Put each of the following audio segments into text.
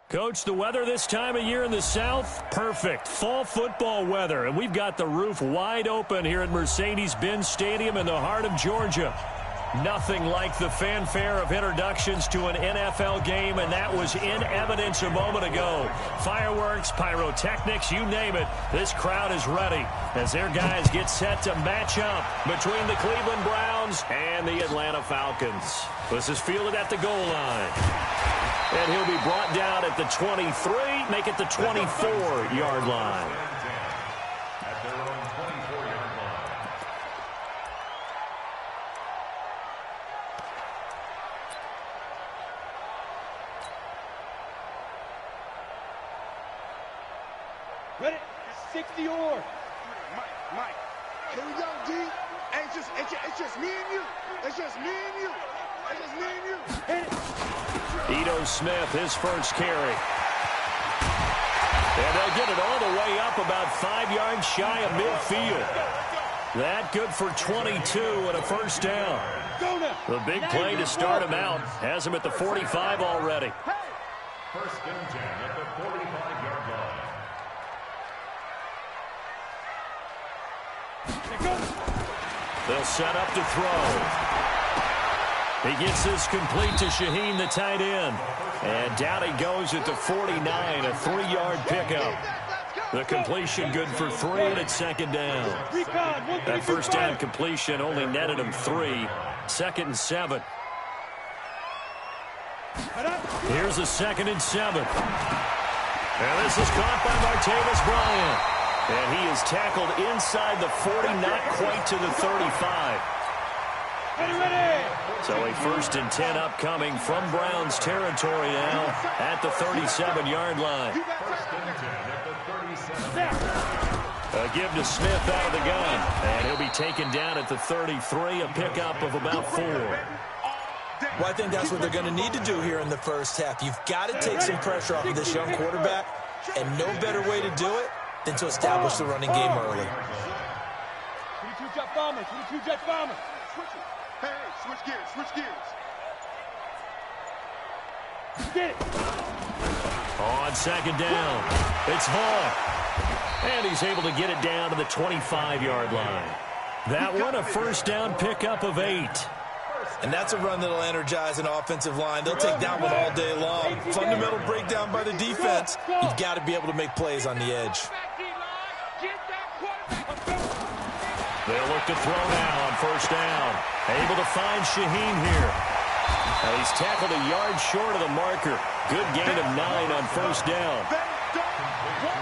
Coach, the weather this time of year in the South, perfect. Fall football weather, and we've got the roof wide open here at Mercedes-Benz Stadium in the heart of Georgia. Nothing like the fanfare of introductions to an NFL game, and that was in evidence a moment ago. Fireworks, pyrotechnics, you name it. This crowd is ready as their guys get set to match up between the Cleveland Browns and the Atlanta Falcons. This is fielded at the goal line. And he'll be brought down at the 23, make it the 24-yard line. At their own 24-yard line. Ready? 60 or. Mike. Here we go, D. Hey, it's just me and you. It's just me and you. It's just me and you. Hit it. Ito Smith, his first carry. And they'll get it all the way up about 5 yards shy of midfield. That good for 22 and a first down. The big play to start him out has him at the 45 already. First and 10 at the 45-yard line. They'll set up to throw. He gets this complete to Shaheen, the tight end. And down he goes at the 49, a 3-yard pickup. The completion good for 3, and it's second down. That first down completion only netted him 3. Second and 7. Here's a second and 7. And this is caught by Martavis Bryant. And he is tackled inside the 40, not quite to the 35. So a first and 10 upcoming from Browns territory now at the 37-yard line. First and 10 at the 37. A give to Smith out of the gun. And he'll be taken down at the 33, a pickup of about 4. Well, I think that's what they're going to need to do here in the first half. You've got to take some pressure off of this young quarterback, and no better way to do it than to establish the running game early. 22-jet bomber, 22-jet bomber. Hey, switch gears. Get it. On second down, it's Hall. And he's able to get it down to the 25-yard line. That one, a first down pickup of 8. And that's a run that'll energize an offensive line. They'll take that one all day long. Fundamental breakdown by the defense. You've got to be able to make plays on the edge. They'll look to throw now on first down. Able to find Shaheen here. He's tackled a yard short of the marker. Good gain of 9 on first down.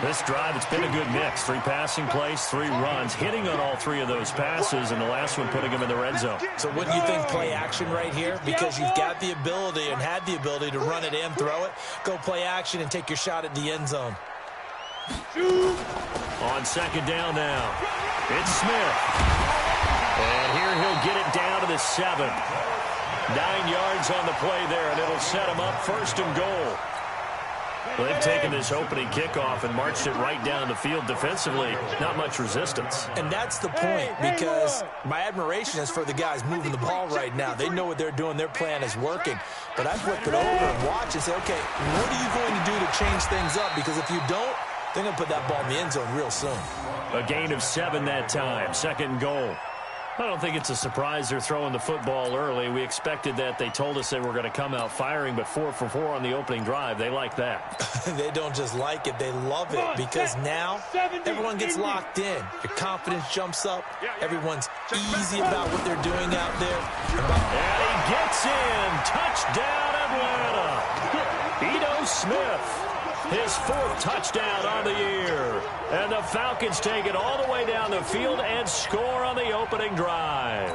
This drive, it's been a good mix. 3 passing plays, 3 runs, hitting on all 3 of those passes, and the last one putting him in the red zone. So wouldn't you think play action right here? Because you've got the ability and had the ability to run it and throw it. Go play action and take your shot at the end zone. On second down now, it's Smith. And here he'll get it down to the 7. 9 yards on the play there, and it'll set him up first and goal. Well, they've taken this opening kickoff and marched it right down the field defensively. Not much resistance. And that's the point, because my admiration is for the guys moving the ball right now. They know what they're doing. Their plan is working. But I flip it over and watch and say, okay, what are you going to do to change things up? Because if you don't, they're going to put that ball in the end zone real soon. A gain of 7 that time. Second and goal. I don't think it's a surprise they're throwing the football early. We expected that. They told us they were going to come out firing, but 4 for 4 on the opening drive. They like that. They don't just like it. They love it, because now everyone gets locked in. Your confidence jumps up. Everyone's easy about what they're doing out there. And he gets in. Touchdown, Atlanta. Ito Smith. His 4th touchdown on the year. And the Falcons take it all the way down the field and score on the opening drive.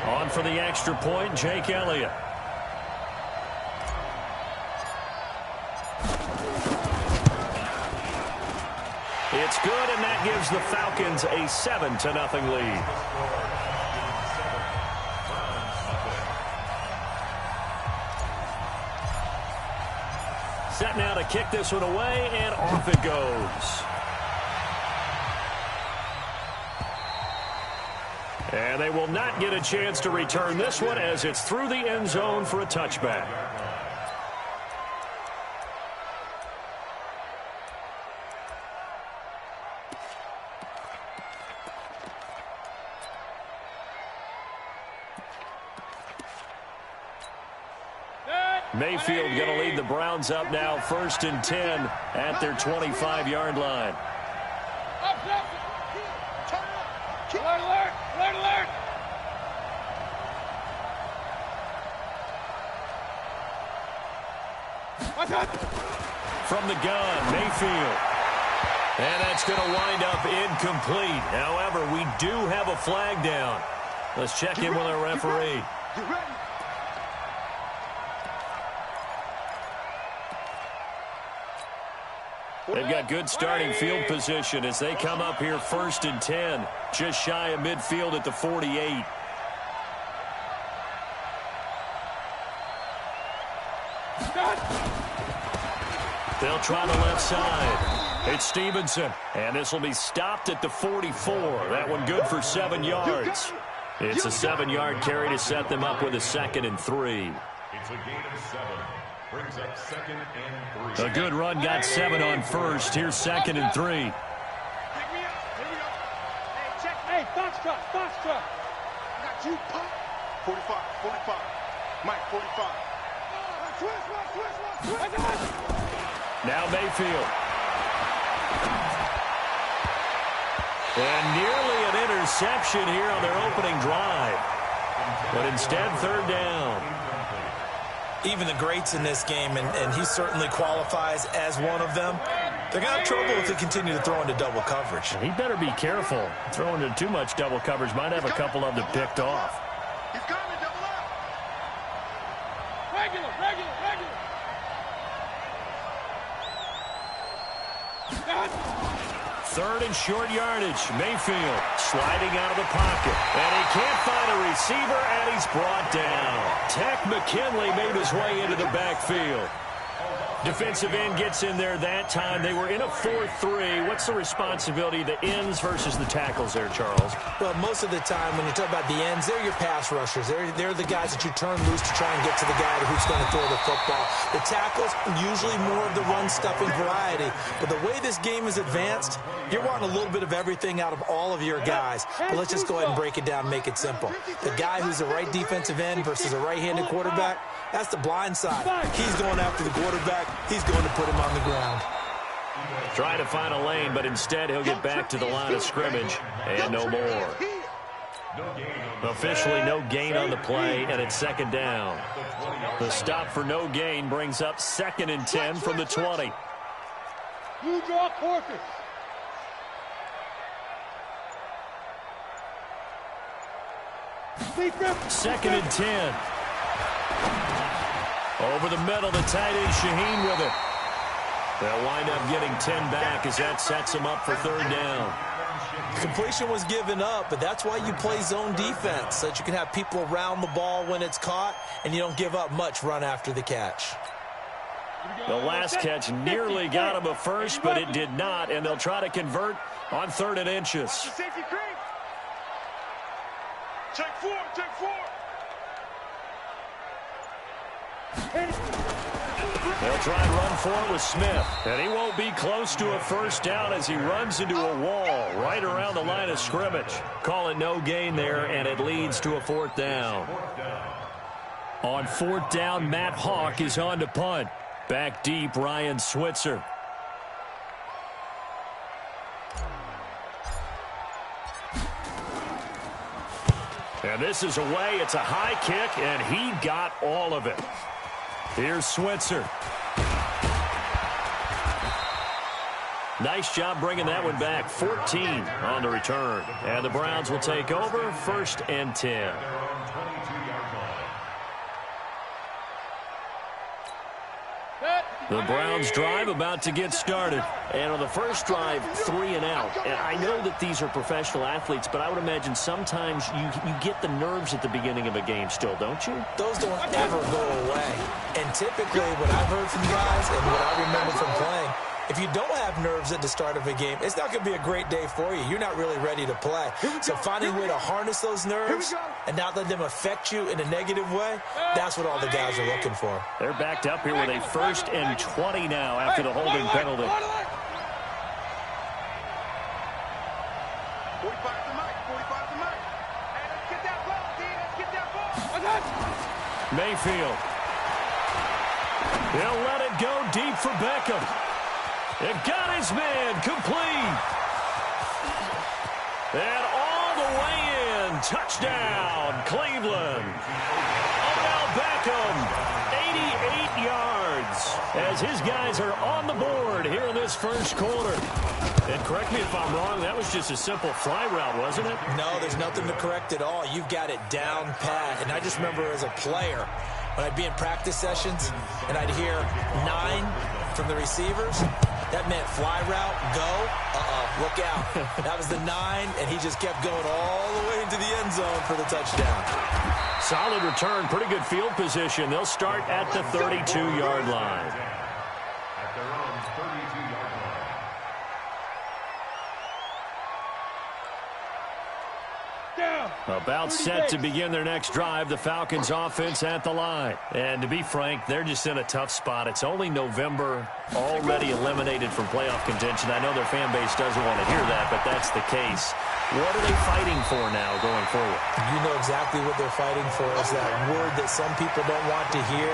On for the extra point, Jake Elliott. It's good, and that gives the Falcons a 7-0 lead. Set now to kick this one away, and off it goes. And they will not get a chance to return this one as it's through the end zone for a touchback. Mayfield going to lead the Browns up now, 1st and 10 at their 25-yard line. Alert, alert, alert. From the gun, Mayfield. And that's going to wind up incomplete. However, we do have a flag down. Let's check in with our referee. They've got good starting field position as they come up here 1st and 10, just shy of midfield at the 48. They'll try the left side. It's Stevenson, and this will be stopped at the 44. That one good for 7 yards. It's a 7-yard carry to set them up with a 2nd and 3. It's a gain of 7. Brings up 2nd and 3. A good run got 7 on 1st. Here's 2nd and 3. Pick me up. Here we go. Hey, check. Hey, box truck, box truck. Got you, pop. 45, 45. Mike, 45. Switch. Now Mayfield. And nearly an interception here on their opening drive. But instead, 3rd down. Even the greats in this game, and he certainly qualifies as one of them, they're going to have trouble if they continue to throw into double coverage. He better be careful. Throwing into too much double coverage might have a couple of them picked off. He's coming, double up. Regular. 3rd and short yardage. Mayfield sliding out of the pocket. And he can't find a receiver, and he's brought down. Tech McKinley made his way into the backfield. Defensive end gets in there that time. They were in a 4-3. What's the responsibility of the ends versus the tackles there, Charles? Well, most of the time when you talk about the ends, they're your pass rushers. They're the guys that you turn loose to try and get to the guy who's going to throw the football. The tackles, usually more of the run-stuffing variety. But the way this game is advanced, you're wanting a little bit of everything out of all of your guys. But let's just go ahead and break it down and make it simple. The guy who's the right defensive end versus a right-handed quarterback, that's the blind side. He's going after the quarterback. He's going to put him on the ground. Trying to find a lane, but instead he'll get back to the line of scrimmage. And no more. Officially no gain on the play, and it's 2nd down. The stop for no gain brings up 2nd and 10 from the 20. You draw forfeit. Second and 10. Over the middle, the tight end Shaheen with it. They'll wind up getting 10 back as that sets them up for 3rd down. Completion was given up, but that's why you play zone defense, so that you can have people around the ball when it's caught, and you don't give up much run after the catch. The last catch nearly got him a first, but it did not, and they'll try to convert on 3rd and inches. Check 4. They'll try and run for it with Smith, and he won't be close to a 1st down as he runs into a wall right around the line of scrimmage. Call it no gain there, and it leads to a 4th down. On 4th down, Matt Hawk is on to punt. Back deep, Ryan Switzer. And this is away. It's a high kick, and he got all of it. Here's Switzer. Nice job bringing that one back. 14 on the return. And the Browns will take over 1st and 10. The Browns drive about to get started. And on the first drive, 3 and out. And I know that these are professional athletes, but I would imagine sometimes you get the nerves at the beginning of a game still, don't you? Those don't ever go away. And typically what I've heard from guys and what I remember from playing, if you don't have nerves at the start of a game, it's not going to be a great day for you. You're not really ready to play. So finding a way to harness those nerves and not let them affect you in a negative way, that's what all the guys are looking for. They're backed up here with a 1st and 20 now after the holding penalty. 45 to Mike. 45 to Mike. Hey, let's get that ball, D. Let's get that ball. Mayfield. He'll let it go deep for Beckham. It got his man complete. And all the way in. Touchdown, Cleveland. Odell Beckham, 88 yards. As his guys are on the board here in this first quarter. And correct me if I'm wrong, that was just a simple fly route, wasn't it? No, there's nothing to correct at all. You've got it down pat. And I just remember as a player, when I'd be in practice sessions and I'd hear 9 from the receivers, that meant fly route, go, look out. That was the 9, and he just kept going all the way into the end zone for the touchdown. Solid return, pretty good field position. They'll start at the 32-yard line. At their own 32-yard line. About set to begin their next drive, the Falcons offense at the line. And to be frank, they're just in a tough spot. It's only November, already eliminated from playoff contention. I know their fan base doesn't want to hear that, but that's the case. What are they fighting for now going forward? You know exactly what they're fighting for. Is that word that some people don't want to hear,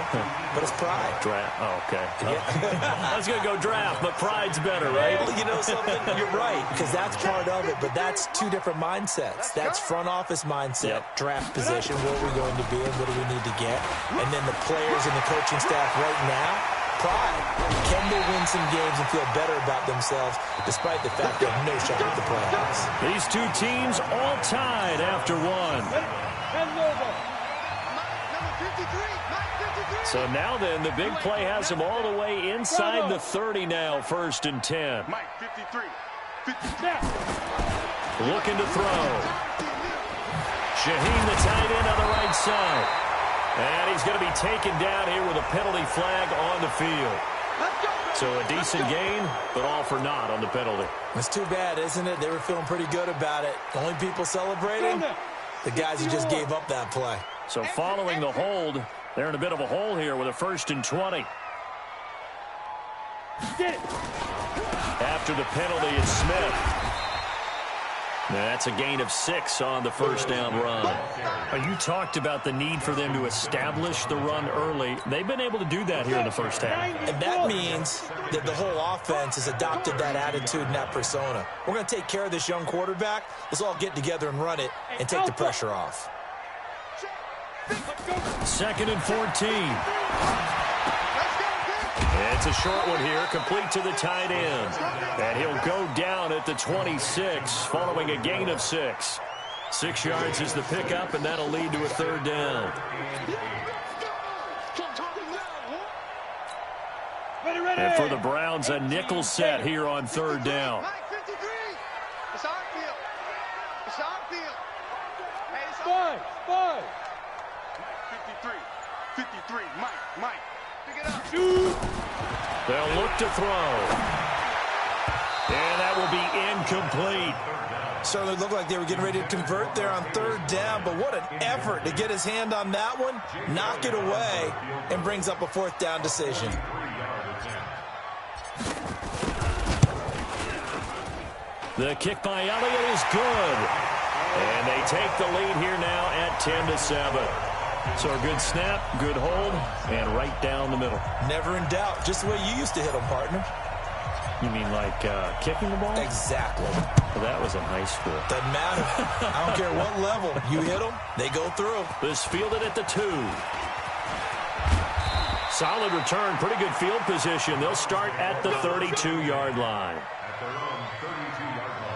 but it's pride. Draft. Oh, okay. I was going to go draft, but pride's better, right? Well, you know something? You're right, because that's part of it, but that's two different mindsets. That's front office mindset, draft position, where are we going to be and what do we need to get? And then the players and the coaching staff right now, pride. Can they win some games and feel better about themselves despite the fact they have no shot at the playoffs? These two teams all tied after one. So now then, the big play has them all the way inside the 30 now, 1st and 10. Mike, 53. Looking to throw. Shaheen, the tight end on the right side. And he's going to be taken down here with a penalty flag on the field. So a decent gain, but all for naught on the penalty. It's too bad, isn't it? They were feeling pretty good about it. The only people celebrating, the guys who just gave up that play. So following the hold, they're in a bit of a hole here with a 1st and 20. After the penalty, it's Smith. That's a gain of 6 on the 1st down run. You talked about the need for them to establish the run early. They've been able to do that here in the first half. And that means that the whole offense has adopted that attitude and that persona. We're going to take care of this young quarterback. Let's all get together and run it and take the pressure off. 2nd and 14. It's a short one here, complete to the tight end. And he'll go down at the 26, following a gain of 6. 6 yards is the pickup, and that'll lead to a 3rd down. And for the Browns, a nickel set here on 3rd down. Mike, 53. It's our field. It's our field. Hey, it's Five. 53. Mike. Pick it up. They'll look to throw. And that will be incomplete. Certainly looked like they were getting ready to convert there on 3rd down, but what an effort to get his hand on that one, knock it away, and brings up a 4th down decision. The kick by Elliott is good. And they take the lead here now at 10-7. So a good snap, good hold, and right down the middle. Never in doubt. Just the way you used to hit them, partner. You mean like kicking the ball? Exactly. Well, that was in high school. Doesn't matter. I don't care what level. You hit them, they go through. This fielded at the 2. Solid return, pretty good field position. They'll start at the 32-yard line. At their own 32-yard line.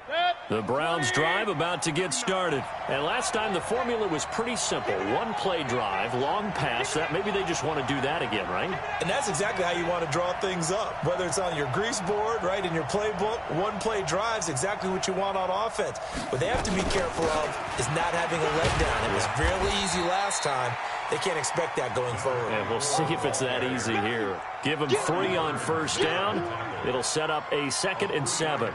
Set. The Browns drive about to get started. And last time the formula was pretty simple. One play drive, long pass. That maybe they just want to do that again, right? And that's exactly how you want to draw things up. Whether it's on your grease board, right, in your playbook, one play drives exactly what you want on offense. What they have to be careful of is not having a letdown. It was really easy last time. They can't expect that going forward. And we'll see if it's that easy here. Give them 3 on first down. It'll set up a 2nd and 7.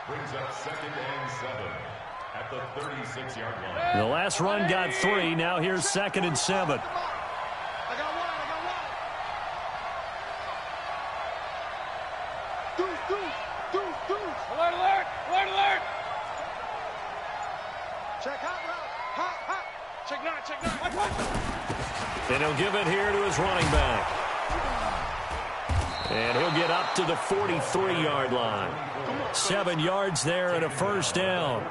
Brings up 2nd and 7 at the 36-yard line. The last run got 3. Now here's 2nd and 7. I got one. Deuce. Alert, alert, alert, alert. Check hot. Check 9. And he'll give it here to his running back. And he'll get up to the 43-yard line. 7 yards there and a first down.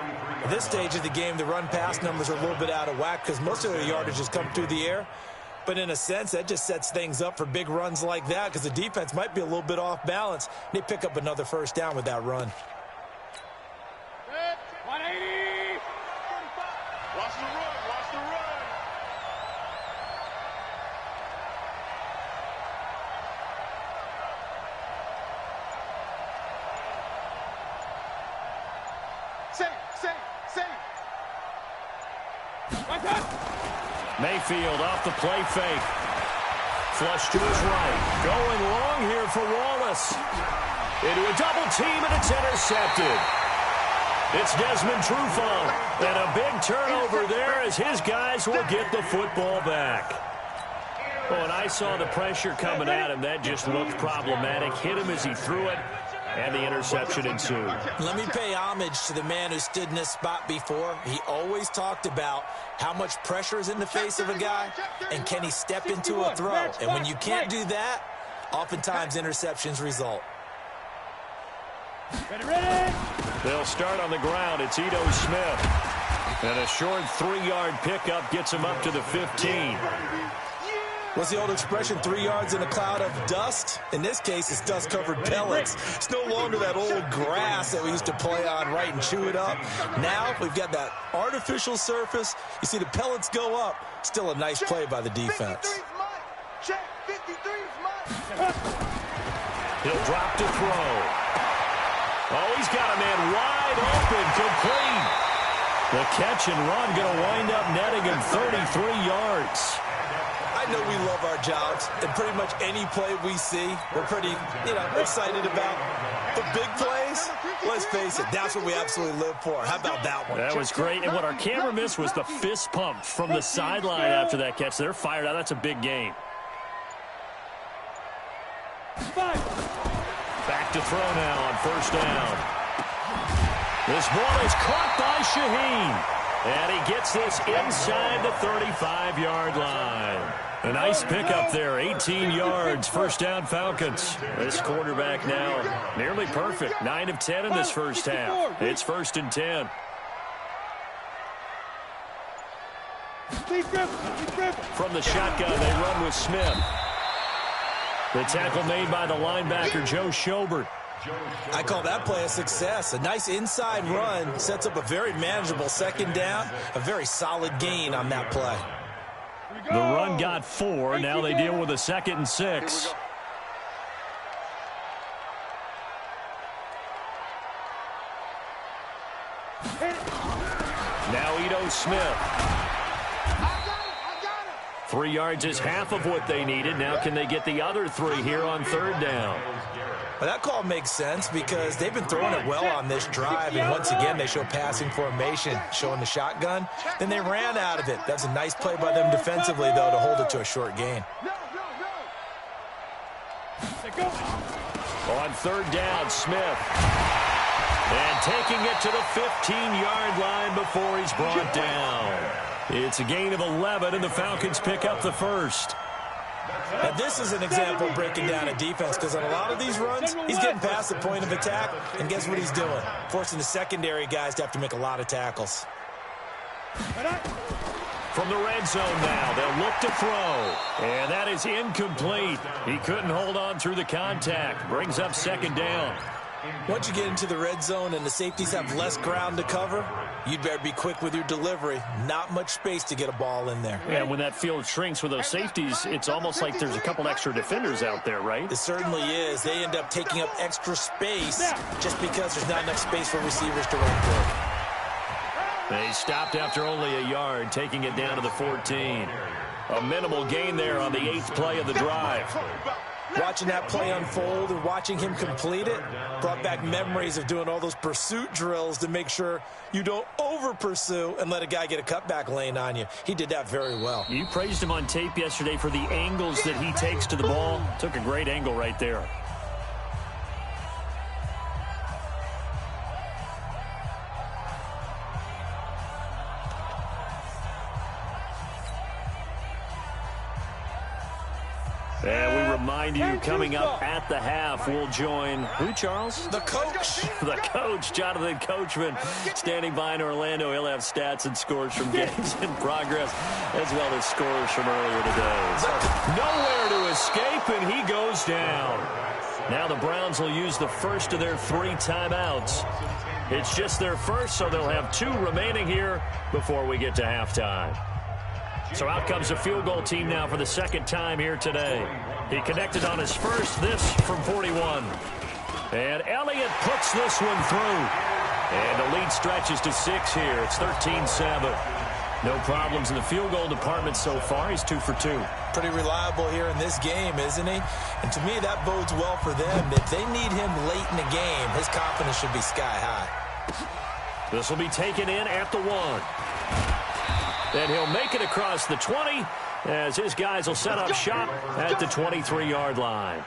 At this stage of the game, the run-pass numbers are a little bit out of whack because most of their yardage has come through the air. But in a sense, that just sets things up for big runs like that because the defense might be a little bit off balance. They pick up another first down with that run. 180. Watch the run. Safe. Mayfield off the play fake. Flush to his right. Going long here for Wallace. Into a double team, and it's intercepted. It's Desmond Trufant. And a big turnover there as his guys will get the football back. Oh, and I saw the pressure coming at him. That just looked problematic. Hit him as he threw it. And the interception ensued. Let me pay homage to the man who stood in this spot before. He always talked about how much pressure is in the face of a guy, and can he step into a throw. And when you can't do that, oftentimes interceptions result. Ready. They'll start on the ground. It's Ito Smith. And a short 3-yard pickup gets him up to the 15. What's the old expression, 3 yards in a cloud of dust? In this case, it's dust-covered pellets. It's no longer that old grass that we used to play on, right, and chew it up. Now we've got that artificial surface. You see the pellets go up. Still a nice play by the defense. Check 53's mine. He'll drop to throw. Oh, he's got a man wide open, complete. The catch and run going to wind up netting him 33 yards. I know we love our jobs, and pretty much any play we see, we're pretty, excited about. The big plays, let's face it, that's what we absolutely live for. How about that one? That was great, and what our camera missed was the fist pump from the sideline after that catch. They're fired out. That's a big gain. Back to throw now on first down. This ball is caught by Shaheen. And he gets this inside the 35-yard line. A nice pickup there, 18 yards, first down Falcons. This quarterback now nearly perfect, 9 of 10 in this first half. It's 1st and 10. From the shotgun, they run with Smith. The tackle made by the linebacker, Joe Schobert. I call that play a success. A nice inside run sets up a very manageable second down. A very solid gain on that play. The run got 4. Now they deal with a 2nd and 6. Now Ito Smith. 3 yards is half of what they needed. Now can they get the other 3 here on 3rd down? Well, that call makes sense because they've been throwing it well on this drive, and once again they show passing formation, showing the shotgun. Then they ran out of it. That's a nice play by them defensively, though, to hold it to a short gain. On 3rd down, Smith. And taking it to the 15-yard line before he's brought down. It's a gain of 11, and the Falcons pick up the first. Now, this is an example of breaking down a defense because on a lot of these runs, he's getting past the point of attack, and guess what he's doing? Forcing the secondary guys to have to make a lot of tackles. From the red zone now, they'll look to throw. And that is incomplete. He couldn't hold on through the contact. Brings up 2nd down. Once you get into the red zone and the safeties have less ground to cover, you'd better be quick with your delivery. Not much space to get a ball in there. Yeah, when that field shrinks with those safeties, it's almost like there's a couple extra defenders out there, right? It certainly is. They end up taking up extra space just because there's not enough space for receivers to run through. They stopped after only a yard, taking it down to the 14. A minimal gain there on the 8th play of the drive. Watching that play unfold and watching him complete it brought back memories of doing all those pursuit drills to make sure you don't over-pursue and let a guy get a cutback lane on you. He did that very well. You praised him on tape yesterday for the angles that he takes to the ball. Took a great angle right there. And we remind you, coming up at the half, we'll join who, Charles? The coach. The coach, Jonathan Coachman, standing by in Orlando. He'll have stats and scores from games in progress, as well as scores from earlier today. So nowhere to escape, and he goes down. Now the Browns will use the first of their 3 timeouts. It's just their first, so they'll have 2 remaining here before we get to halftime. So out comes a field goal team now for the 2nd time here today. He connected on his first, this from 41. And Elliott puts this one through. And the lead stretches to 6 here. It's 13-7. No problems in the field goal department so far. He's 2 for 2. Pretty reliable here in this game, isn't he? And to me, that bodes well for them. If they need him late in the game, his confidence should be sky high. This will be taken in at the 1. And he'll make it across the 20 as his guys will set up shop at the 23-yard line.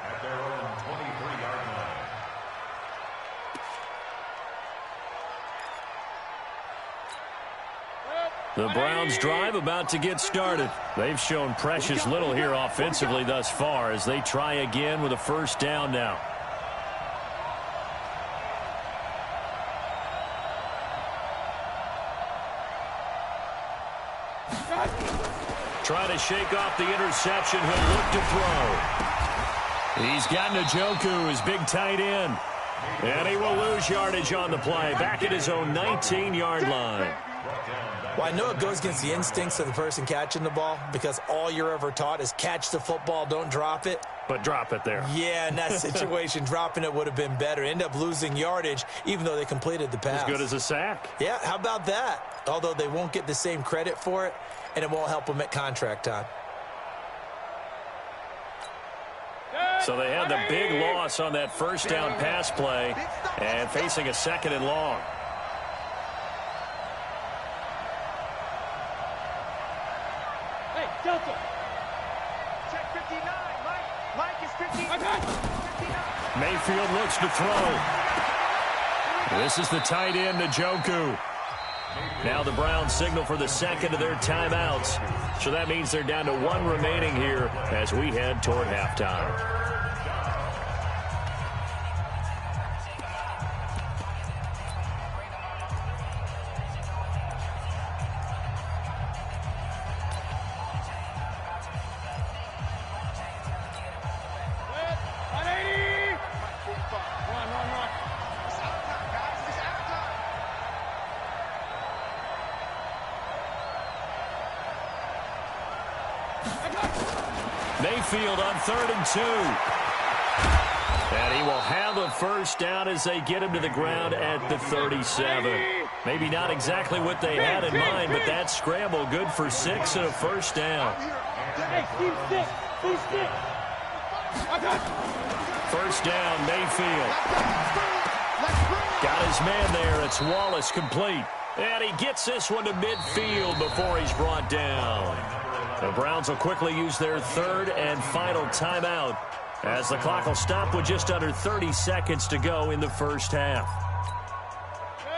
The Browns drive about to get started. They've shown precious little here offensively thus far as they try again with a first down now. Trying to shake off the interception. He'll look to throw. He's got Njoku, his big tight end. And he will lose yardage on the play. Back at his own 19-yard line. Well, I know it goes against the instincts of the person catching the ball because all you're ever taught is catch the football, don't drop it. But drop it there. Yeah, in that situation, dropping it would have been better. End up losing yardage, even though they completed the pass. As good as a sack. Yeah, how about that? Although they won't get the same credit for it, and it won't help them at contract time. So they had the big loss on that first down pass play and facing a 2nd and long. Hey, Delta. Check 59. Mike is 59. Mayfield looks to throw. This is the tight end, Njoku. Now the Browns signal for the 2nd of their timeouts. So that means they're down to 1 remaining here as we head toward halftime. Mayfield on 3rd and 2. And he will have a first down as they get him to the ground at the 37. Maybe not exactly what they had in mind, but that scramble good for 6 and a first down. Hey, Steve, stick. First down, Mayfield. Got his man there. It's Wallace complete. And he gets this one to midfield before he's brought down. The Browns will quickly use their 3rd and final timeout as the clock will stop with just under 30 seconds to go in the first half.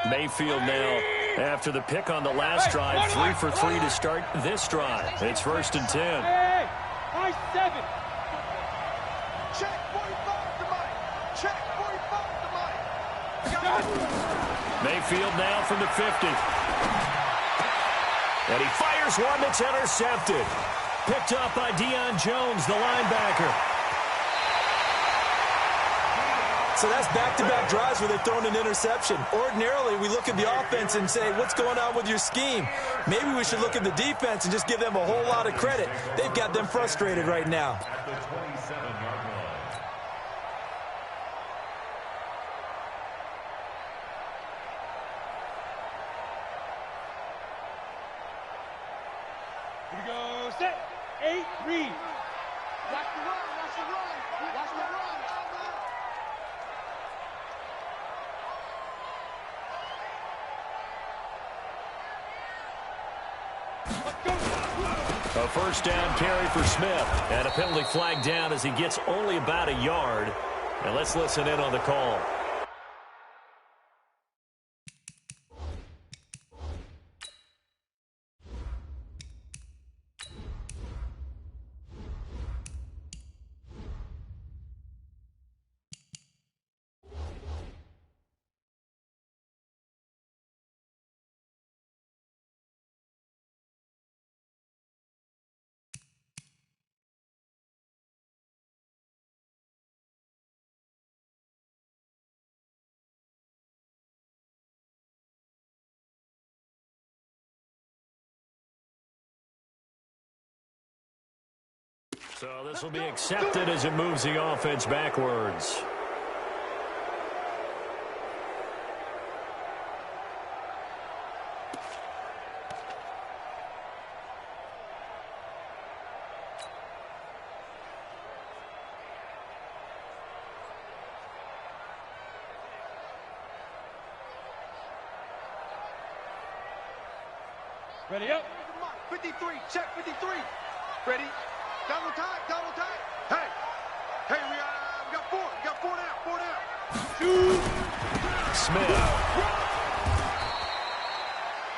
Mayfield now, after the pick on the last drive, 3 for 3 to start this drive. It's 1st and 10. Hey, nice 7. Check 45 to Mike. Check 45 to Mike. Mayfield now from the 50. And he fires one that's intercepted. Picked up by Deion Jones, the linebacker. So that's back-to-back drives where they've thrown an interception. Ordinarily, we look at the offense and say, what's going on with your scheme? Maybe we should look at the defense and just give them a whole lot of credit. They've got them frustrated right now. At the 27-yard line. Here we go, set, 8, read. Watch the run, watch the run, watch the run. A first down carry for Smith. And a penalty flag down as he gets only about a yard. And let's listen in on the call. So this will be accepted as it moves the offense backwards. Ready up. 53, check 53. Ready? Double time. Hey, we got four down. Smith.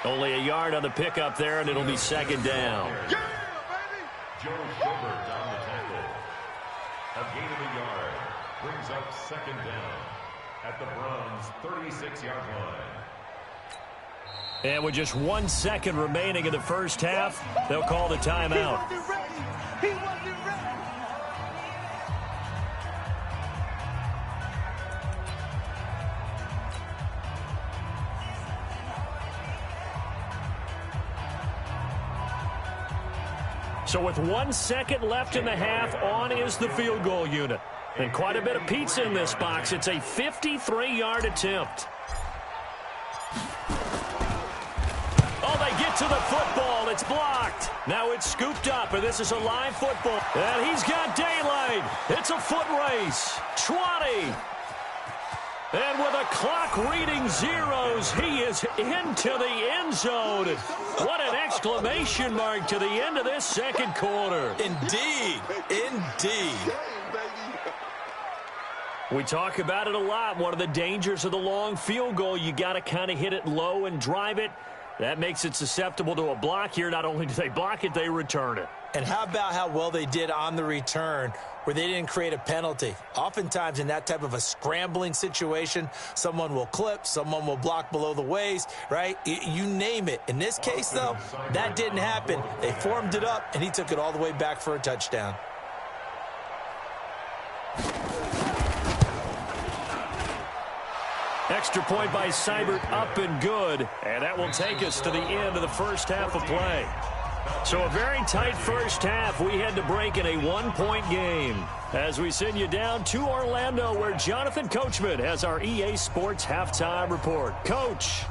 Only a yard on the pickup there, and it'll be second down. Yeah, baby. Joe Schobert down the tackle. A gain of a yard brings up second down at the Browns' 36-yard line. And with just 1 second remaining in the first half, they'll call the timeout. He wasn't ready. So with 1 second left in the half, on is the field goal unit. And quite a bit of pizza in this box. It's a 53-yard attempt. Oh, they get to the football. It's blocked. Now it's scooped up, and this is a live football. And he's got daylight. It's a foot race. 20. And with a clock reading zeros, he is into the end zone. What an exclamation mark to the end of this second quarter. Indeed. We talk about it a lot. One of the dangers of the long field goal, you got to kind of hit it low and drive it. That makes it susceptible to a block here. Not only do they block it, they return it. And how about how well they did on the return where they didn't create a penalty? Oftentimes in that type of a scrambling situation, someone will clip, someone will block below the waist, right? You name it. In this case, though, that didn't happen. They formed it up, and he took it all the way back for a touchdown. Extra point by Seibert, up and good. And that will take us to the end of the first half of play. So a very tight first half. We had to break in a one-point game. As we send you down to Orlando, where Jonathan Coachman has our EA Sports halftime report. Coach.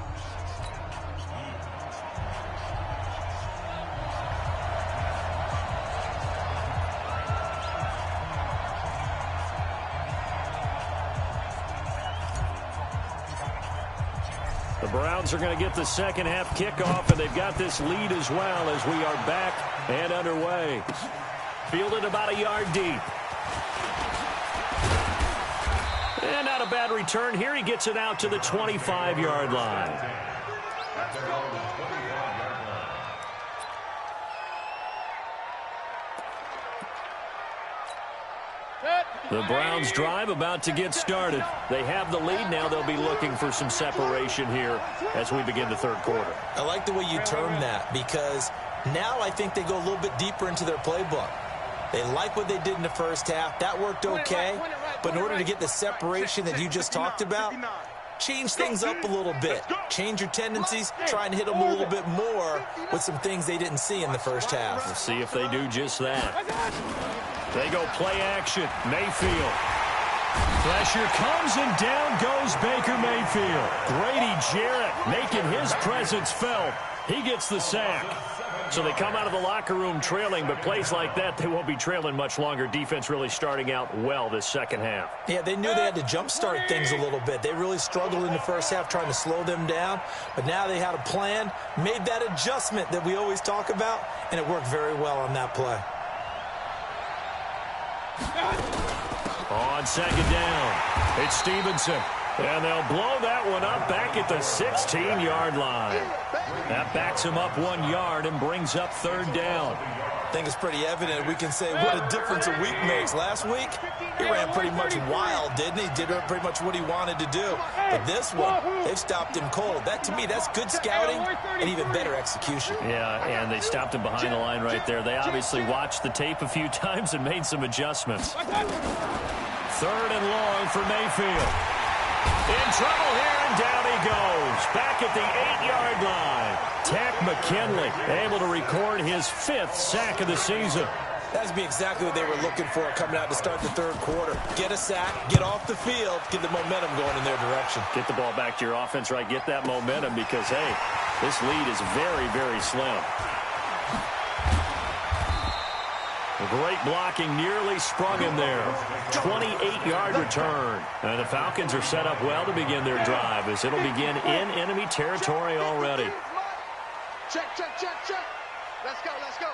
The Browns are going to get the second half kickoff, and they've got this lead as well as we are back and underway. Fielded about a yard deep. And not a bad return here. He gets it out to the 25-yard line. The Browns drive about to get started. They have the lead. Now they'll be looking for some separation here as we begin the third quarter. I like the way you term that, because now I think they go a little bit deeper into their playbook. They like what they did in the first half. That worked okay. But in order to get the separation that you just talked about, change things up a little bit. Change your tendencies. Try and hit them a little bit more with some things they didn't see in the first half. We'll see if they do just that. They go play action. Mayfield. Pressure comes and down goes Baker Mayfield. Grady Jarrett making his presence felt. He gets the sack. So they come out of the locker room trailing, but plays like that, they won't be trailing much longer. Defense really starting out well this second half. Yeah, they knew they had to jumpstart things a little bit. They really struggled in the first half trying to slow them down, but now they had a plan, made that adjustment that we always talk about, and it worked very well on that play. On second down, it's Stevenson. And they'll blow that one up back at the 16-yard line. That backs him up 1 yard and brings up third down. I think it's pretty evident. We can say what a difference a week makes. Last week, he ran pretty much wild, didn't he? Did pretty much what he wanted to do. But this one, they've stopped him cold. That, to me, that's good scouting and even better execution. Yeah, and they stopped him behind the line right there. They obviously watched the tape a few times and made some adjustments. Third and long for Mayfield. In trouble here, and down he goes. Back at the 8-yard line. Tack McKinley able to record his 5th sack of the season. That's be exactly what they were looking for coming out to start the third quarter. Get a sack, get off the field, get the momentum going in their direction. Get the ball back to your offense, right? Get that momentum because, hey, this lead is very, very slim. Great blocking, nearly sprung him there. 28-yard return. And the Falcons are set up well to begin their drive as it'll begin in enemy territory already. Check, check, check, check. Let's go, let's go.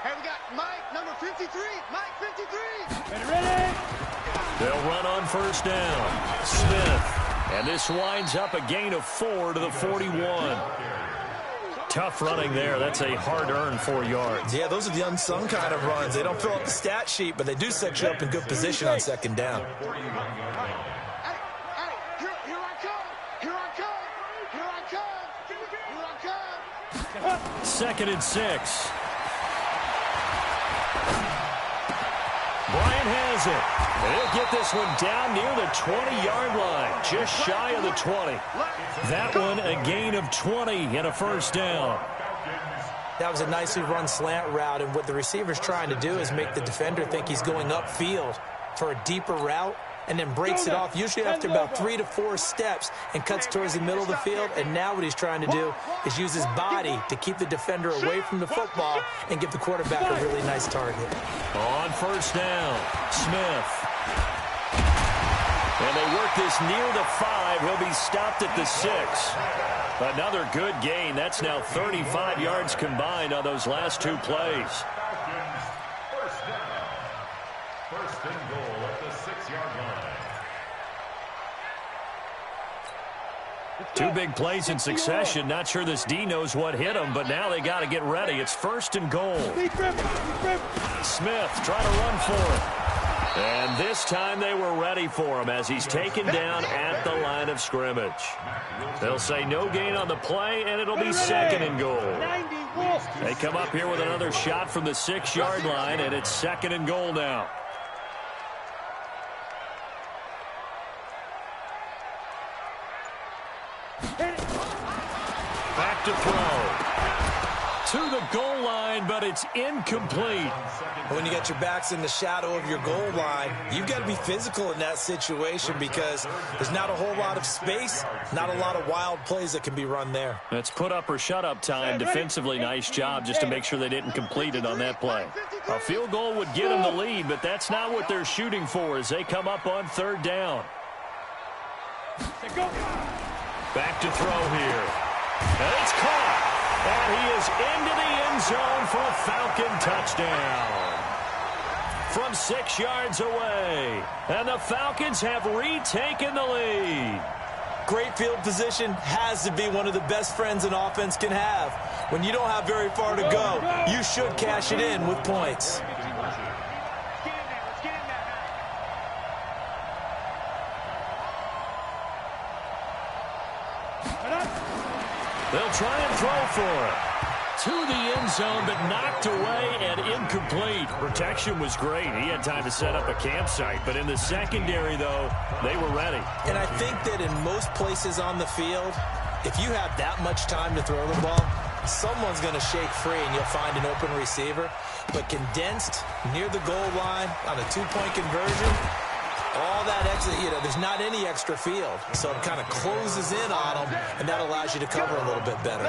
Hey, we got Mike, number 53. Mike, 53. Ready? They'll run on first down. Smith. And this winds up a gain of 4 to the 41. Tough running there. That's a hard-earned 4 yards. Yeah, those are the unsung kind of runs. They don't fill up the stat sheet, but they do set you up in good position on second down. Hey, here I come. Here I come. Here I come. Here I come. Second and 6. Bryant has it. And he'll get this one down near the 20-yard line, just shy of the 20. That one a gain of 20 and a first down. That was a nicely run slant route, and what the receiver's trying to do is make the defender think he's going upfield for a deeper route, and then breaks it off, usually after about 3 to 4 steps, and cuts towards the middle of the field. And now what he's trying to do is use his body to keep the defender away from the football and give the quarterback a really nice target. On first down, Smith. And they work this near the 5. He'll be stopped at the 6. Another good gain. That's now 35 yards combined on those last 2 plays. First and goal at the 6-yard line. 2 big plays in succession. Not sure this D knows what hit him, but now they got to get ready. It's first and goal. Smith trying to run for it. And this time they were ready for him as he's taken down at the line of scrimmage. They'll say no gain on the play, and it'll be second and goal. They come up here with another shot from the 6-yard line, and it's second and goal now. Back to throw. To the goal line, but it's incomplete. When you got your backs in the shadow of your goal line, you've got to be physical in that situation because there's not a whole lot of space, not a lot of wild plays that can be run there. It's put up or shut up time. Defensively, nice job just to make sure they didn't complete it on that play. A field goal would get them the lead, but that's not what they're shooting for as they come up on third down. Back to throw here. And it's caught. And he is into the end zone for a Falcon touchdown. From 6 yards away. And the Falcons have retaken the lead. Great field position has to be one of the best friends an offense can have. When you don't have very far to go, you should cash it in with points. They'll try and throw for it. To the end zone, but knocked away and incomplete. Protection was great. He had time to set up a campsite, but in the secondary, though, they were ready. And I think that in most places on the field, if you have that much time to throw the ball, someone's going to shake free and you'll find an open receiver. But condensed near the goal line on a two-point conversion, all that exit, there's not any extra field. So it kind of closes in on them, and that allows you to cover a little bit better.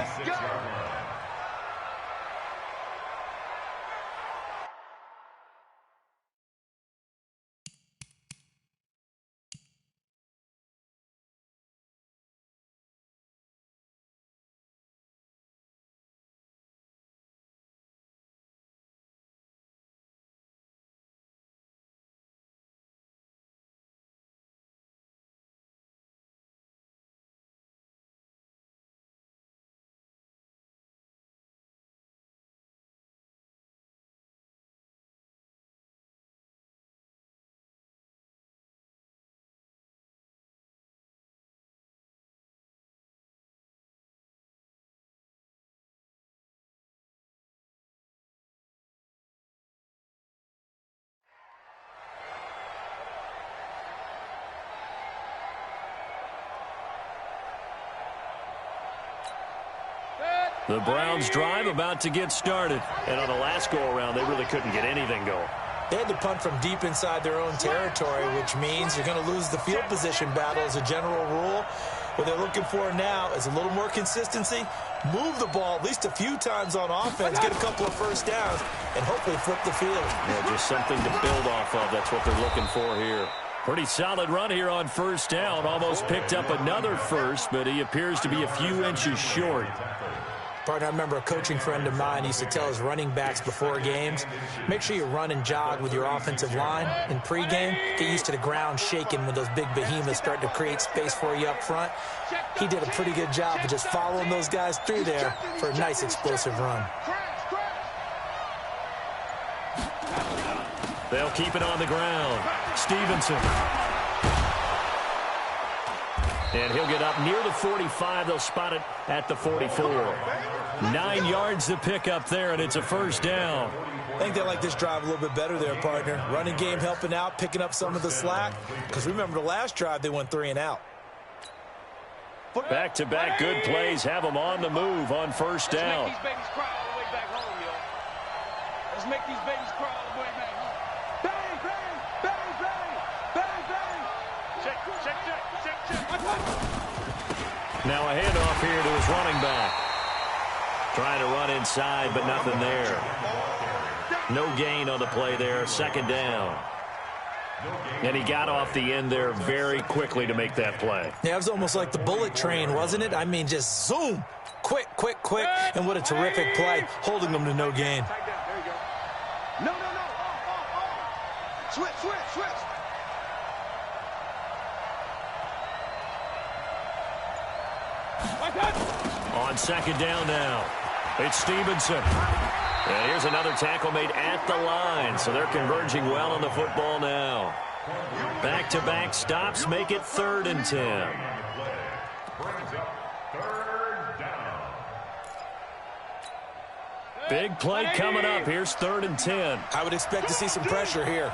The Browns drive about to get started. And on the last go-around, they really couldn't get anything going. They had to punt from deep inside their own territory, which means you're going to lose the field position battle as a general rule. What they're looking for now is a little more consistency, move the ball at least a few times on offense, get a couple of first downs, and hopefully flip the field. Yeah, just something to build off of. That's what they're looking for here. Pretty solid run here on first down. Almost picked up another first, but he appears to be a few inches short. Partner, I remember a coaching friend of mine used to tell his running backs before games, make sure you run and jog with your offensive line in pregame. Get used to the ground shaking when those big behemoths start to create space for you up front. He did a pretty good job of just following those guys through there for a nice explosive run. They'll keep it on the ground. Stevenson. And he'll get up near the 45. They'll spot it at the 44. 9 yards to pick up there, and it's a first down. I think they like this drive a little bit better there, partner. Running game helping out, picking up some of the slack. Because remember the last drive, they went 3 and out. Back-to-back good plays have them on the move on first down. Let's make these babies cry all the way back home, yo. Let's make these babies cry all the way back home. Bang, bang, bang, bang, bang, bang. Check, check, check, check, check. Now a handoff here to his running back. Trying to run inside, but nothing there. No gain on the play there. Second down. And he got off the end there very quickly to make that play. Yeah, it was almost like the bullet train, wasn't it? I mean, just zoom. Quick, quick, quick. And what a terrific play, holding them to no gain. There you go. No, no, no. Switch, switch, switch. On second down now, it's Stevenson. And here's another tackle made at the line, so they're converging well on the football now. Back-to-back stops make it 3rd and 10. Big play coming up. Here's 3rd and 10. I would expect to see some pressure here.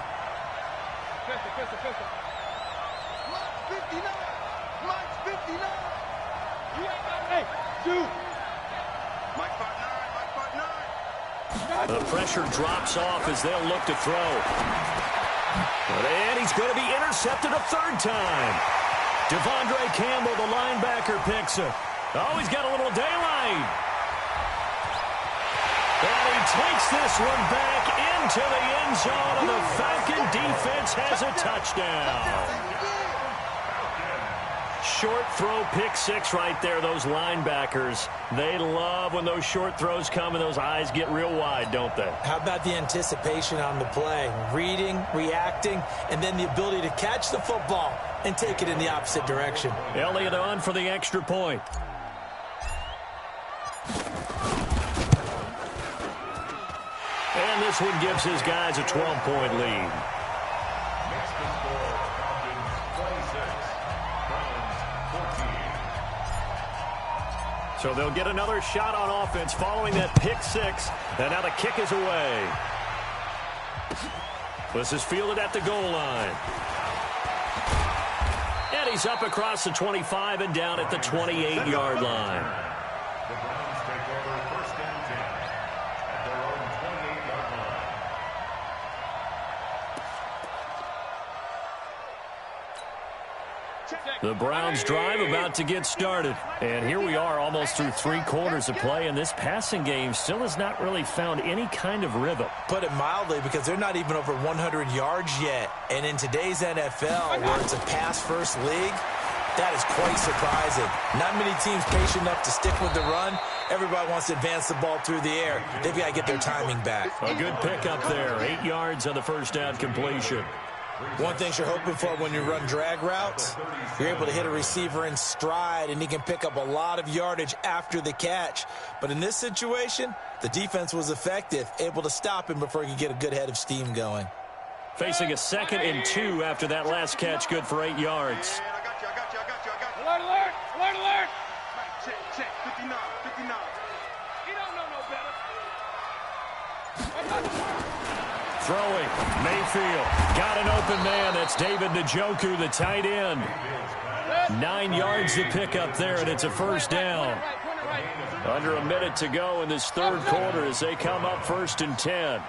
The pressure drops off as they'll look to throw. And he's going to be intercepted a 3rd time. Devondre Campbell, the linebacker, picks it. Oh, he's got a little daylight. And he takes this one back into the end zone, and the Falcon defense has a touchdown. Short throw, pick 6 right there. Those linebackers, they love when those short throws come and those eyes get real wide, don't they? How about the anticipation on the play? Reading, reacting, and then the ability to catch the football and take it in the opposite direction. Elliott on for the extra point. And this one gives his guys a 12-point lead. So they'll get another shot on offense following that pick six. And now the kick is away. This is fielded at the goal line. And he's up across the 25 and down at the 28-yard line. The Browns take over first and 10 at their own 28-yard line. The Browns drive about to get started. And here we are almost through 3 quarters of play, and this passing game still has not really found any kind of rhythm. Put it mildly, because they're not even over 100 yards yet. And in today's NFL, where it's a pass-first league, that is quite surprising. Not many teams patient enough to stick with the run. Everybody wants to advance the ball through the air. They've got to get their timing back. A good pickup there. 8 yards on the first down completion. One thing you're hoping for when you run drag routes, you're able to hit a receiver in stride, and he can pick up a lot of yardage after the catch. But in this situation, the defense was effective, able to stop him before he could get a good head of steam going. Facing a 2nd and 2 after that last catch, good for 8 yards. Alert, alert, alert, alert. Check, 59, 59. You don't know no better. Throwing, Mayfield, got an open man. That's David Njoku, the tight end. 9 yards to pick up there, and it's a first down. Under a minute to go in this third quarter as they come up 1st and 10.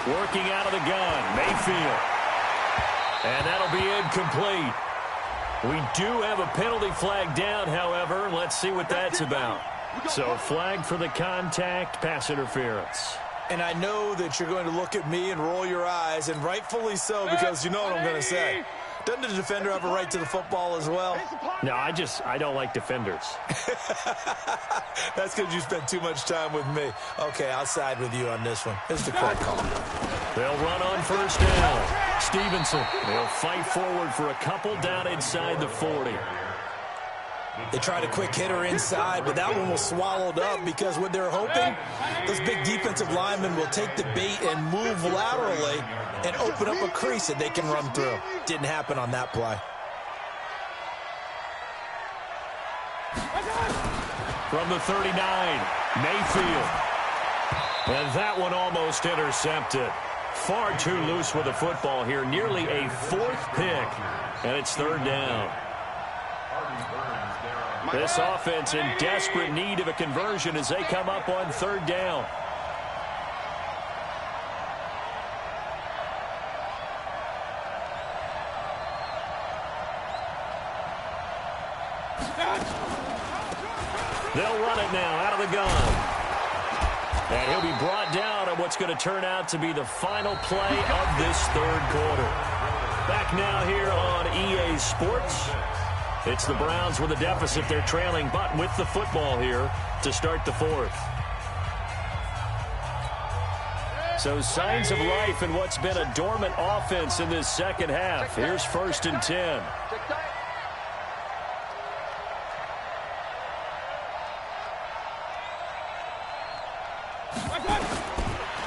Working out of the gun, Mayfield. And that'll be incomplete. We do have a penalty flag down, however. Let's see what that's about. So flag for the contact, pass interference. And I know that you're going to look at me and roll your eyes, and rightfully so, because you know what I'm going to say. Doesn't the defender have a right to the football as well? No, I don't like defenders. That's because you spent too much time with me. Okay, I'll side with you on this one. It's the correct call. They'll run on first down. Stevenson, they'll fight forward for a couple down inside the 40. They tried a quick hitter inside, but that one was swallowed up because what they're hoping, those big defensive linemen will take the bait and move laterally and open up a crease that they can run through. Didn't happen on that play. From the 39, Mayfield. And that one almost intercepted. Far too loose with the football here. Nearly a 4th pick. And it's 3rd down. This offense in desperate need of a conversion as they come up on 3rd down. They'll run it now out of the gun. And he'll be brought down on what's going to turn out to be the final play of this third quarter. Back now here on EA Sports. It's the Browns with a deficit. They're trailing, but with the football here to start the 4th. So signs of life in what's been a dormant offense in this second half. Here's 1st and 10.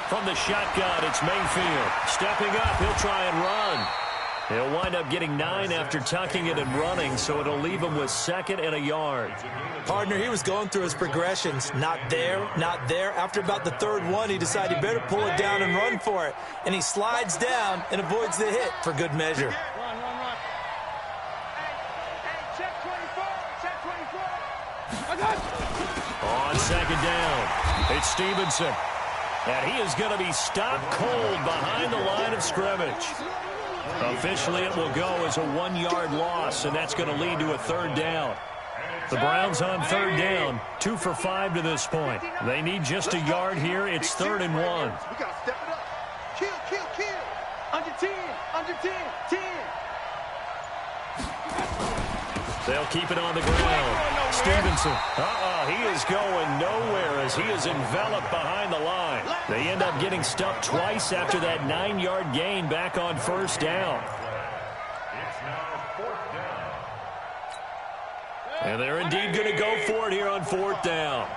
From the shotgun, it's Mayfield. Stepping up, he'll try and run. He'll wind up getting 9 after tucking it and running, so it'll leave him with 2nd and a yard. Partner, he was going through his progressions. Not there, not there. After about the 3rd one, he decided he better pull it down and run for it. And he slides down and avoids the hit for good measure. Run. Hey, check 24. On 2nd down, it's Stevenson. And he is going to be stopped cold behind the line of scrimmage. Officially, it will go as a 1-yard loss, and that's going to lead to a 3rd down. The Browns on 3rd down, 2 for 5 to this point. They need just a yard here. It's 3rd and 1. We got to step it up. Kill. Under 10. They'll keep it on the ground. Stevenson, he is going nowhere as he is enveloped behind the line. They end up getting stuffed twice after that 9-yard gain back on 1st down. It's now 4th down. And they're indeed going to go for it here on 4th down.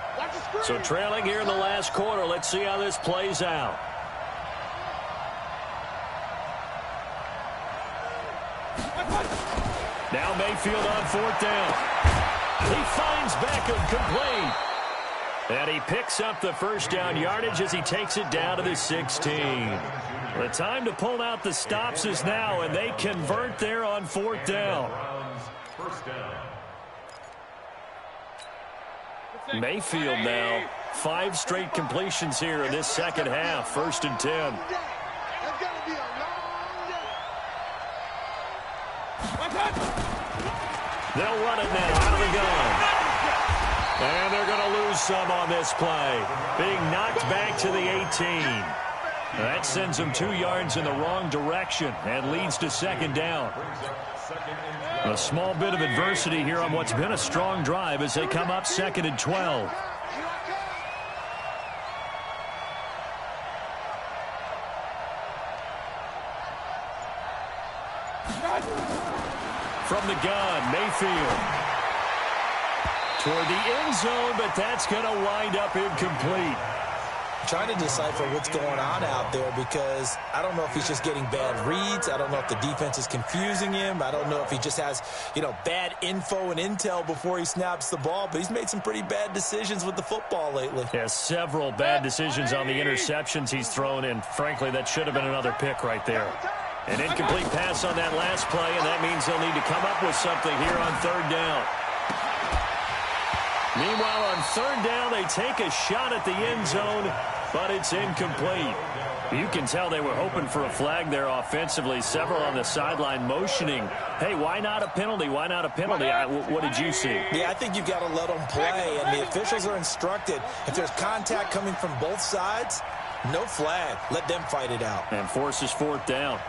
So trailing here in the last quarter, let's see how this plays out. Now Mayfield on 4th down. He finds Beckham complete. And he picks up the first down yardage as he takes it down to the 16. The time to pull out the stops is now, and they convert there on 4th down. Mayfield now, 5 straight completions here in this second half. 1st and 10. They'll run it now out of the gun. And they're going to lose some on this play. Being knocked back to the 18. That sends them 2 yards in the wrong direction and leads to 2nd down. A small bit of adversity here on what's been a strong drive as they come up 2nd and 12. From the gun, Mayfield. Toward the end zone, but that's going to wind up incomplete. Trying to decipher what's going on out there because I don't know if he's just getting bad reads. I don't know if the defense is confusing him. I don't know if he just has, bad info and intel before he snaps the ball. But he's made some pretty bad decisions with the football lately. Yeah, several bad decisions on the interceptions he's thrown in. Frankly, that should have been another pick right there. An incomplete pass on that last play, and that means they'll need to come up with something here on 3rd down. Meanwhile, on 3rd down, they take a shot at the end zone, but it's incomplete. You can tell they were hoping for a flag there offensively. Several on the sideline motioning. Hey, why not a penalty? Why not a penalty? What did you see? Yeah, I think you've got to let them play, and the officials are instructed. If there's contact coming from both sides, no flag. Let them fight it out. And forces 4th down.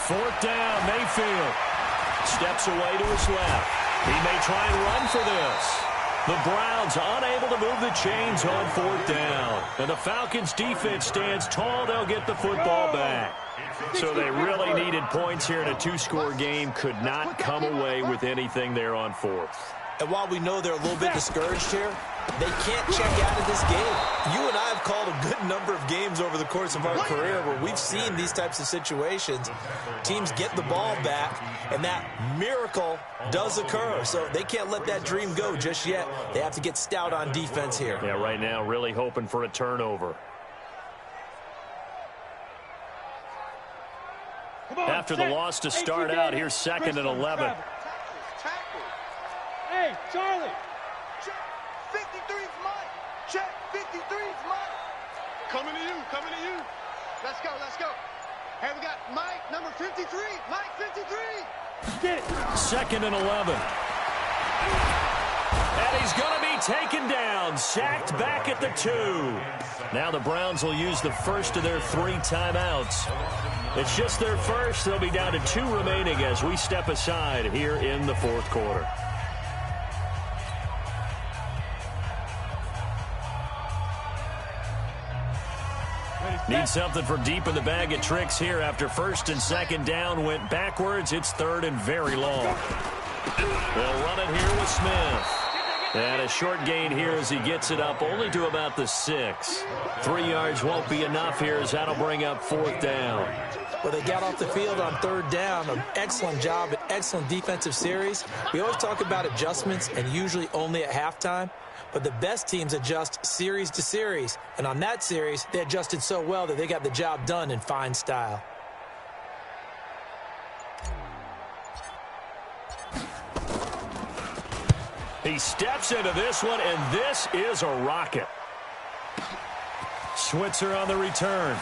4th down, Mayfield. Steps away to his left. He may try and run for this. The Browns unable to move the chains on 4th down. And the Falcons defense stands tall. They'll get the football back. So they really needed points here in a 2-score game. Could not come away with anything there on 4th. And while we know they're a little bit discouraged here, they can't check out of this game. You and I have called a good number of games over the course of our career where we've seen these types of situations. Teams get the ball back, and that miracle does occur. So they can't let that dream go just yet. They have to get stout on defense here. Yeah, right now really hoping for a turnover. After the loss to start out, here's 2nd and 11. Hey, Charlie. Check 53's Mike. Check 53's Mike. Coming to you. Let's go. Hey, we got Mike, number 53. Mike, 53. Get it. 2nd and 11. And he's going to be taken down. Sacked back at the 2. Now the Browns will use the first of their 3 timeouts. It's just their first. They'll be down to 2 remaining as we step aside here in the 4th quarter. Need something from deep in the bag of tricks here after 1st and 2nd down went backwards. It's 3rd and very long. They'll run it here with Smith. And a short gain here as he gets it up only to about the 6. 3 yards won't be enough here as that'll bring up 4th down. Well, they got off the field on 3rd down. An excellent job, an excellent defensive series. We always talk about adjustments and usually only at halftime. But the best teams adjust series to series. And on that series, they adjusted so well that they got the job done in fine style. He steps into this one, and this is a rocket. Switzer on the return.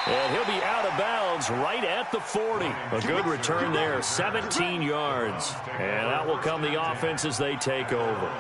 And he'll be out of bounds right at the 40. A good return there, 17 yards. And out will come the offense as they take over.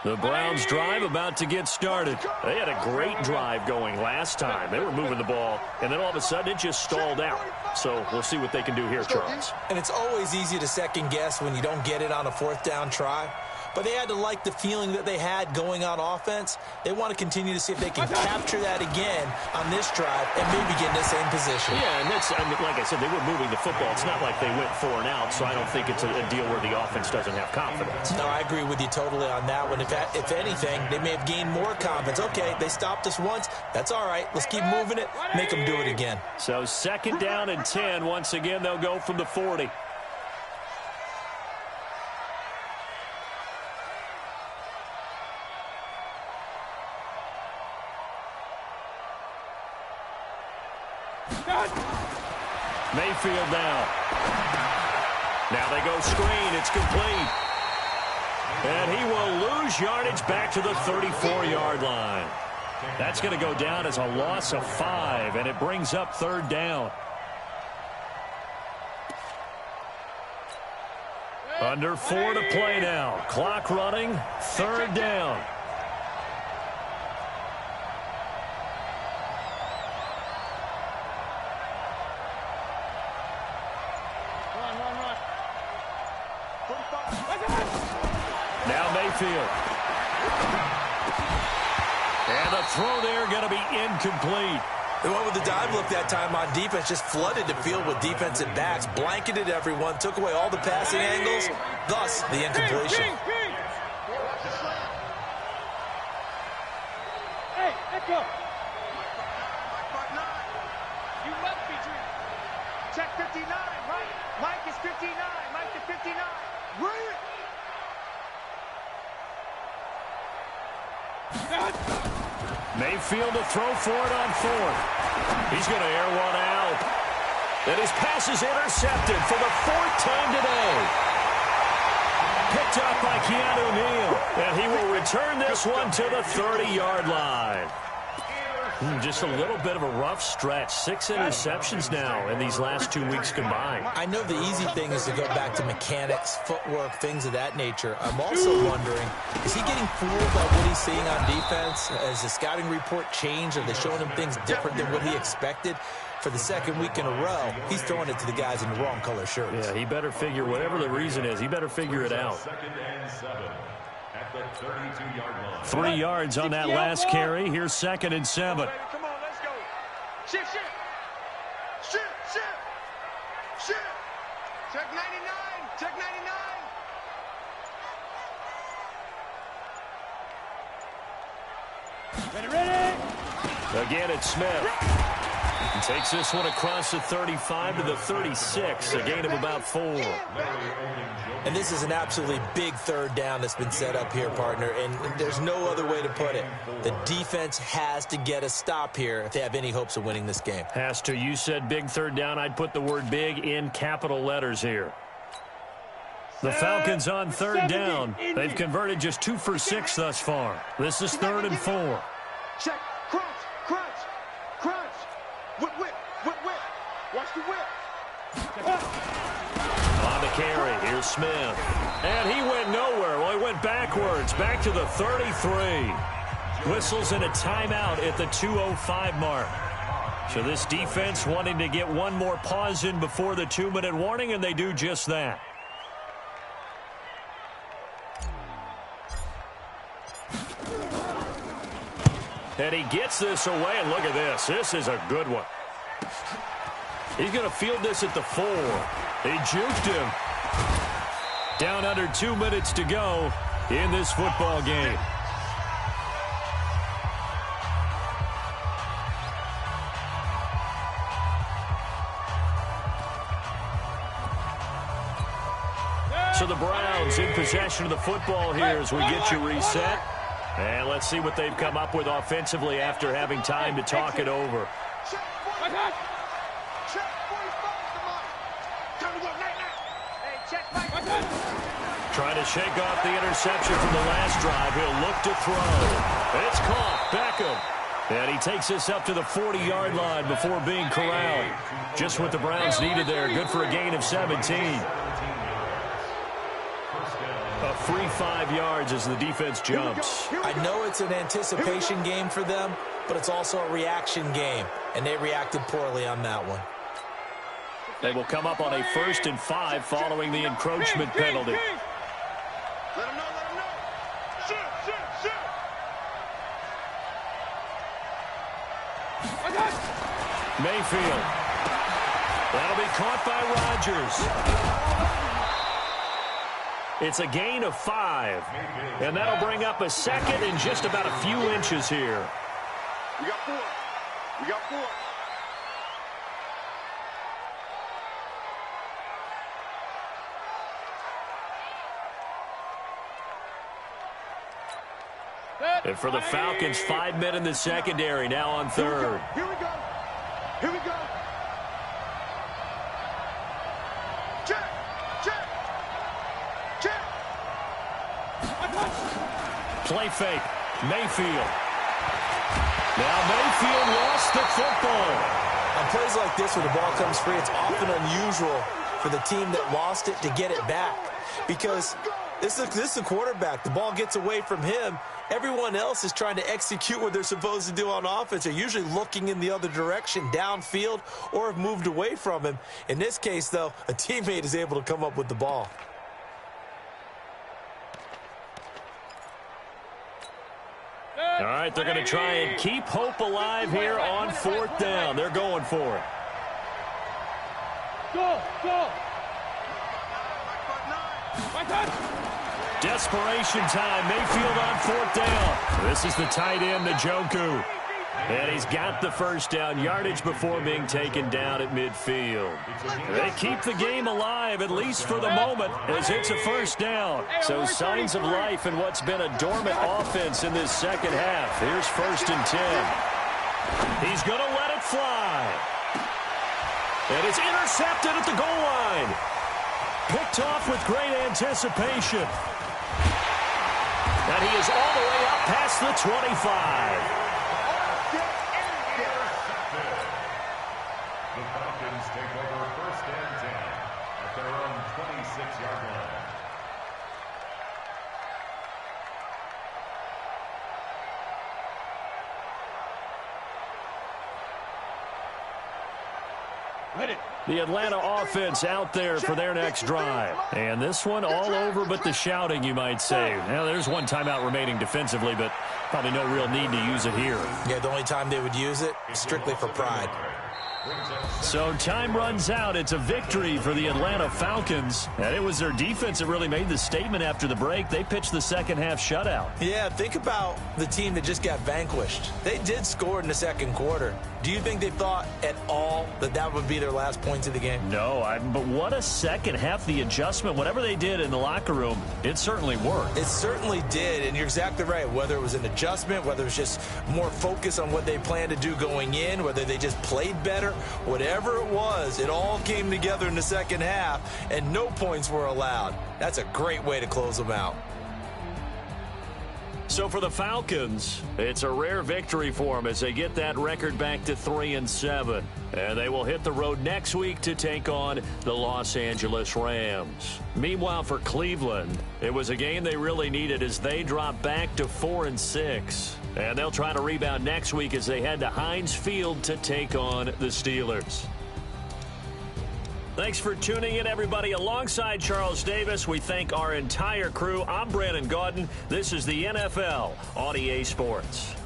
The Browns drive about to get started. They had a great drive going last time. They were moving the ball, and then all of a sudden it just stalled out. So we'll see what they can do here, Charles. And it's always easy to second guess when you don't get it on a 4th down try. but they had to like the feeling that they had going on offense. They want to continue to see if they can capture that again on this drive and maybe get in the same position. Yeah, and that's, I mean, like I said, they were moving the football. It's not like they went 4 and out, so I don't think it's a deal where the offense doesn't have confidence. No, I agree with you totally on that one. If anything, they may have gained more confidence. Okay, they stopped us once. That's all right. Let's keep moving it. Make them do it again. So 2nd down and 10. Once again, they'll go from the 40. Mayfield now. Now they go screen. It's complete. And he will lose yardage back to the 34-yard line. That's going to go down as a loss of 5, and it brings up 3rd down. Under 4 to play now. Clock running. 3rd down. Now Mayfield. And the throw there going to be incomplete. They went with the dive look that time on defense, just flooded the field with defensive backs, blanketed everyone, took away all the passing angles, thus the incompletion. Hey, let's go. You must be dreaming. Check 59, right? Mike is 59. Mike is 59. Bring it. Mayfield to throw for it on 4th. He's going to air one out. And his pass is intercepted for the 4th time today. Picked up by Keanu Neal. And he will return this one to the 30-yard line. Just a little bit of a rough stretch. 6 interceptions now in these last 2 weeks combined. I know the easy thing is to go back to mechanics, footwork, things of that nature. I'm also wondering, is he getting fooled by what he's seeing on defense? Has the scouting report changed? Are they showing him things different than what he expected? For the 2nd week in a row, he's throwing it to the guys in the wrong color shirts. Yeah, he better figure, whatever the reason is, he better figure it out. 2nd and 7 at the 32-yard line. 3 yards on that last carry. Here's 2nd and 7. Come on, let's go. Shift. Check 99. Check 99. Ready. Again, it's Smith. He takes this one across the 35 to the 36, a gain of about 4. And this is an absolutely big 3rd down that's been set up here, partner, and there's no other way to put it. The defense has to get a stop here if they have any hopes of winning this game. Has to. You said big 3rd down. I'd put the word big in capital letters here. The Falcons on 3rd down. They've converted just 2 for 6 thus far. This is 3rd and 4. Check. Crunch. Whip. Watch the whip. On the carry, here's Smith. And he went nowhere. Well, he went backwards, back to the 33. Whistles in a timeout at the 2:05 mark. So this defense wanting to get one more pause in before the 2-minute warning, and they do just that. And he gets this away, and look at this. This is a good one. He's going to field this at the 4. He juked him. Down under 2 minutes to go in this football game. So the Browns in possession of the football here as we get you reset. And let's see what they've come up with offensively after having time to talk it over. Trying to shake off the interception from the last drive. He'll look to throw. It's caught. Beckham. And he takes this up to the 40-yard line before being corralled. Just what the Browns needed there. Good for a gain of 17. A free 5 yards as the defense jumps. I know it's an anticipation game for them, but it's also a reaction game, and they reacted poorly on that one. They will come up on a 1st and 5 following the encroachment penalty. Let him know. Mayfield. That'll be caught by Rodgers. It's a gain of 5. And that'll bring up a second in just about a few inches here. We got 4. We got 4. And for the Falcons, 5 men in the secondary, now on third. Here we go. Here we go. Check. Check. Check. Play fake. Mayfield. Now Mayfield lost the football. On plays like this where the ball comes free, it's often unusual for the team that lost it to get it back. Because this is a quarterback. The ball gets away from him. Everyone else is trying to execute what they're supposed to do on offense. They're usually looking in the other direction, downfield, or have moved away from him. In this case, though, a teammate is able to come up with the ball. All right, they're going to try and keep hope alive here on 4th down. They're going for it. Go. Desperation time. Mayfield on 4th down. This is the tight end, Njoku. And he's got the first down yardage before being taken down at midfield. They keep the game alive, at least for the moment, as it's a first down. So signs of life in what's been a dormant offense in this second half. Here's 1st and 10. He's going to let it fly. And it's intercepted at the goal line. Picked off with great anticipation. And he is all the way up past the 25. The Falcons take over 1st and 10 at their own 26-yard line. The Atlanta offense out there for their next drive. And this one all over but the shouting, you might say. Now, there's one timeout remaining defensively, but probably no real need to use it here. Yeah, the only time they would use it, strictly for pride. So time runs out. It's a victory for the Atlanta Falcons. And it was their defense that really made the statement after the break. They pitched the second half shutout. Yeah, think about the team that just got vanquished. They did score in the second quarter. Do you think they thought at all that that would be their last points of the game? No, but what a second half. The adjustment, whatever they did in the locker room, it certainly worked. It certainly did, and you're exactly right. Whether it was an adjustment, whether it was just more focus on what they planned to do going in, whether they just played better, whatever it was, it all came together in the second half, and no points were allowed. That's a great way to close them out. So for the Falcons, it's a rare victory for them as they get that record back to 3-7. And they will hit the road next week to take on the Los Angeles Rams. Meanwhile, for Cleveland, it was a game they really needed as they drop back to 4-6. And they'll try to rebound next week as they head to Heinz Field to take on the Steelers. Thanks for tuning in, everybody. Alongside Charles Davis, we thank our entire crew. I'm Brandon Gaudin. This is the NFL on EA Sports.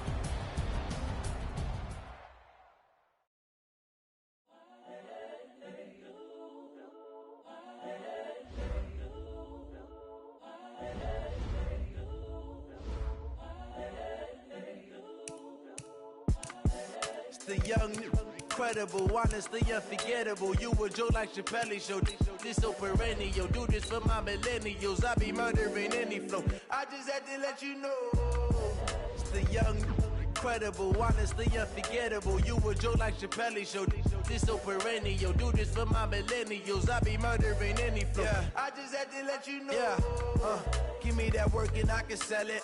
It's the young, incredible, honestly unforgettable. You a Joe like Chappelle show. This so perennial. Do this for my millennials. I be murdering any flow. I just had to let you know. It's the young, incredible, honestly unforgettable. You a Joe like Chappelle show. This so perennial. Do this for my millennials. I be murdering any flow. Yeah. I just had to let you know. Yeah. Give me that work and I can sell it.